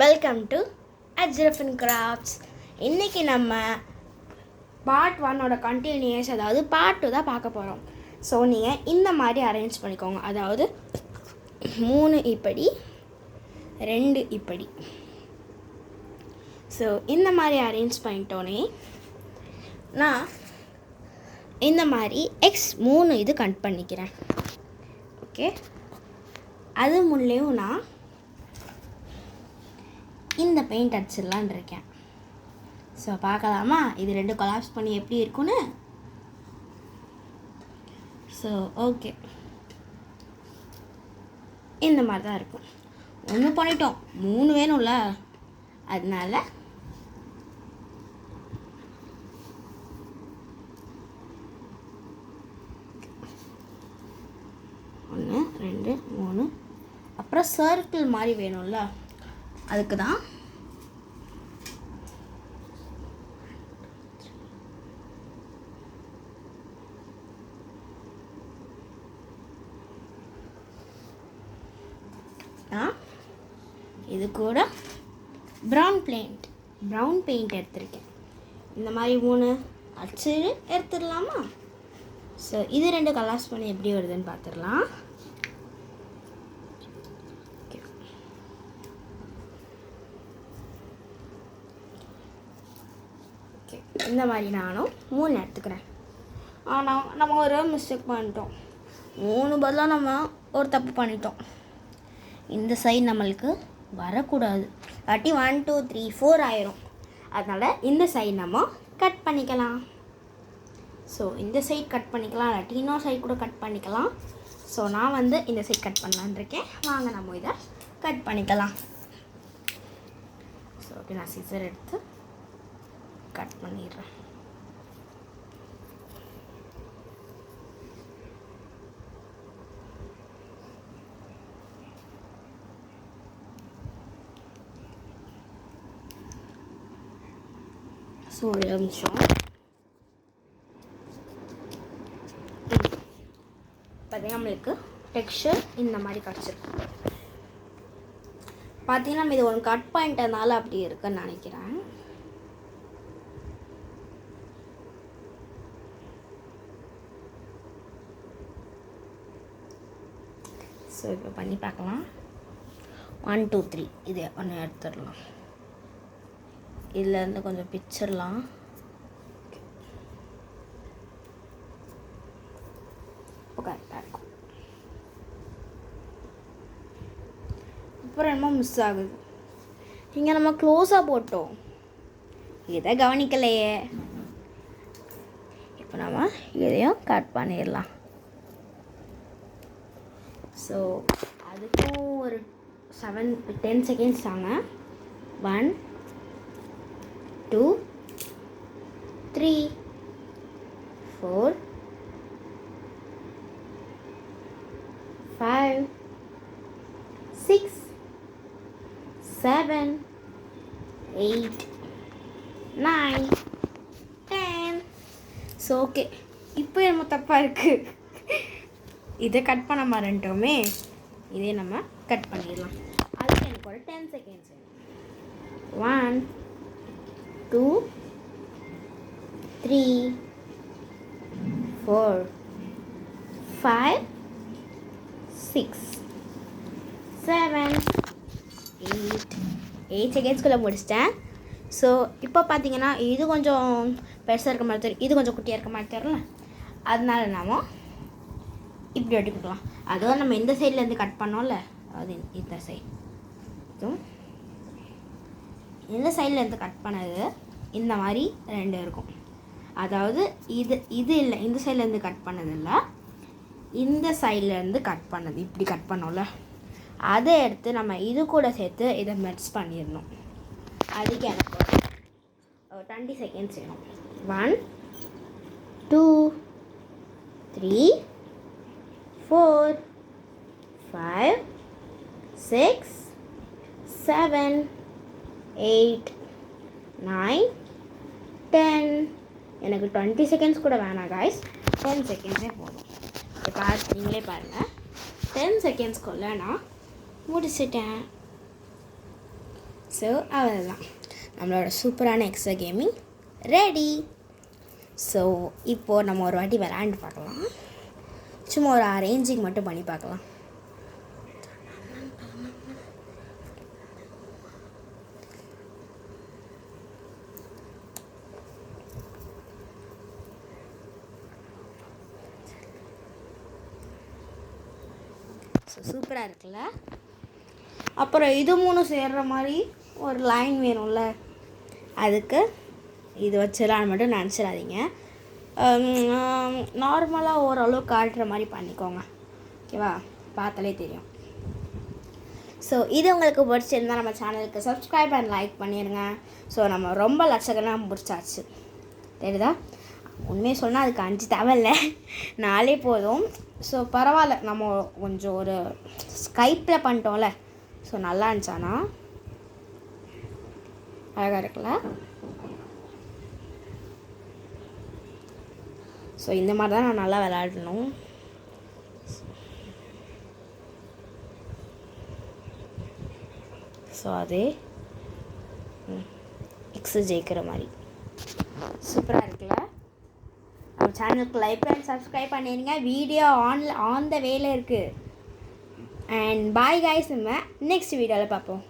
Welcome to அஜ்ரஃபின் crafts. இன்றைக்கி நம்ம part 1ஓட continuous, அதாவது பார்ட் 2 தான் பார்க்க போகிறோம். ஸோ நீங்கள் இந்த மாதிரி அரேஞ்ச் பண்ணிக்கோங்க. அதாவது 3 இப்படி 2 இப்படி. ஸோ இந்த மாதிரி அரேஞ்ச் பண்ணிட்டோன்னே நான் இந்த மாதிரி x3 இது கட் பண்ணிக்கிறேன். ஓகே, அது முன்லேயும் நான் இந்த பெயிண்ட் அடிச்சிடலான் இருக்கேன். ஸோ பார்க்கலாமா இது 2 கொலாப்ஸ் பண்ணி எப்படி இருக்குன்னு. ஸோ ஓகே, இந்த மாதிரி தான் இருக்கும். 1 பண்ணிட்டோம், 3 வேணும்ல, அதனால ஒன்று 2 3 அப்புறம் சர்க்கிள் மாதிரி வேணும்ல, அதுக்கு தான் இது கூட ப்ரௌன் பெயிண்ட் எடுத்திருக்கேன். இந்த மாதிரி 3 அடிச்சு எடுத்துடலாமா? ஸோ இது 2 கலர்ஸ் பண்ணி எப்படி வருதுன்னு பார்த்துடலாம். ஓகே, இந்த மாதிரி நானும் 3 எடுத்துக்கிறேன். ஆனால் நம்ம ஒரு மிஸ்டேக் பண்ணிட்டோம். 3 பதிலாக நம்ம ஒரு தப்பு பண்ணிட்டோம். இந்த சைடு நம்மளுக்கு வரக்கூடாது, இல்லாட்டி 1 2 3 4 ஆயிரும். அதனால் இந்த சைடு நம்ம கட் பண்ணிக்கலாம். ஸோ இந்த சைடு கட் பண்ணிக்கலாம், இல்லாட்டி இன்னொரு சைடு கூட கட் பண்ணிக்கலாம். ஸோ நான் இந்த சைடு கட் பண்ணலான்னு இருக்கேன். வாங்க நம்ம இதை கட் பண்ணிக்கலாம். ஸோ ஓகே, நான் சிசர் எடுத்து கட் பண்ணிடுறேன். ஸோ ஒரு நிமிஷம். பார்த்தீங்கன்னா நம்மளுக்கு டெக்ஸ்சர் இந்த மாதிரி கிடச்சிருக்கு. பார்த்தீங்கன்னா நம்ம இது ஒன்று கட் பண்ணிட்டதுனால அப்படி இருக்குன்னு நினைக்கிறேன். ஸோ இப்போ பண்ணி பார்க்கலாம். 1 2 3 இது ஒன்று எடுத்துடலாம். இதுலேருந்து கொஞ்சம் பிச்சிடலாம். இப்போ கரெக்டாக இருக்கும். அப்புறம் என்னமோ மிஸ் ஆகுது. இங்கே நம்ம க்ளோஸாக போட்டோம், இதை கவனிக்கலையே. இப்போ நம்ம இதையும் கட் பண்ணிடலாம். ஸோ அதுக்கும் ஒரு 10 செகண்ட்ஸ் தாங்க. 1 2 3 4 5 6 7 8 9 10. ஸோ ஓகே, இப்போ நம்ம தப்பாக இருக்குது. இதை கட் பண்ண மறந்துட்டோமே, இதே நம்ம கட் பண்ணிடலாம். அதுக்கு எனக்கு ஒரு 10 செகண்ட்ஸ். 1 2 3 4 5 6 7 8 செகண்ட்ஸ்குள்ளே முடிச்சிட்டேன். ஸோ இப்போ பார்த்தீங்கன்னா இது கொஞ்சம் பெருசாக இருக்க மாதிரி தெரியும், இது கொஞ்சம் குட்டியாக இருக்க மாதிரி தெரியல. அதனால நாம் இப்படி வெட்டிக்கலாம். அதுவும் நம்ம இந்த சைட்லேருந்து கட் பண்ணோம்ல, அது இந்த சைடு, இந்த சைட்லேருந்து கட் பண்ணது இந்த மாதிரி 2 இருக்கும். அதாவது இது இல்லை, இந்த சைட்லேருந்து கட் பண்ணது இல்லை, இந்த சைட்லேருந்து கட் பண்ணது. இப்படி கட் பண்ணோம்ல, அதை எடுத்து நம்ம இது கூட சேர்த்து இதை மெர்ஜ் பண்ணிடணும். அதுக்கு எனக்கு 20 செகண்ட்ஸ் வேணும். 1 2 3 4 5 6 7 8 9 10. எனக்கு 20 செகண்ட்ஸ் கூட வேணாம் காய்ஸ், 10 செகண்ட்ஸே போதும். இப்போ நீங்களே பாருங்கள், 10 செகண்ட்ஸ்க்குள்ளே நான் முடிச்சிட்டேன். ஸோ அவ்வளோதான், நம்மளோட சூப்பரான எக்ஸா கேமிங் ரெடி. ஸோ இப்போது நம்ம ஒரு வாட்டி விளையாண்டு பார்க்கலாம். சும்மா ஒரு அரேஞ்சிங் மட்டும் பண்ணி பார்க்கலாம். ஸோ சூப்பராக இருக்குல்ல. அப்புறம் இது 3 சேர்கிற மாதிரி ஒரு லைன் வேணும்ல, அதுக்கு இது வச்சிடலான்னு மட்டும் நினச்சிடாதீங்க. நார்மலாக ஓரளவு காட்டுற மாதிரி பண்ணிக்கோங்க, ஓகேவா? பார்த்தாலே தெரியும். ஸோ இது உங்களுக்கு பிடிச்சிருந்தால் நம்ம சேனலுக்கு சப்ஸ்கிரைப் அண்ட் லைக் பண்ணிடுங்க. ஸோ நம்ம ரொம்ப லட்சக்கணக்காக பிடிச்சாச்சு, தெரியுதா? உண்மையை சொன்னால் அதுக்கு 5 தேவையில்லை, 4 போதும். ஸோ பரவாயில்ல, நம்ம கொஞ்சம் ஒரு ஸ்கைப்பில் பண்ணிட்டோம்ல. ஸோ நல்லா இருந்துச்சானா அழகாக இருக்குல்ல. ஸோ இந்த மாதிரி தான் நான் நல்லா விளையாடணும். ஸோ அதே எக்ஸு ஜெயிக்கிற மாதிரி சூப்பராக இருக்குல்ல. நம்ம சேனலுக்கு லைக் அண்ட் சப்ஸ்கிரைப் பண்ணிடுங்க. வீடியோ ஆன் த வேல இருக்குது. அண்ட் பாய் கைஸ், நம்ம நெக்ஸ்ட் வீடியோவில் பார்ப்போம்.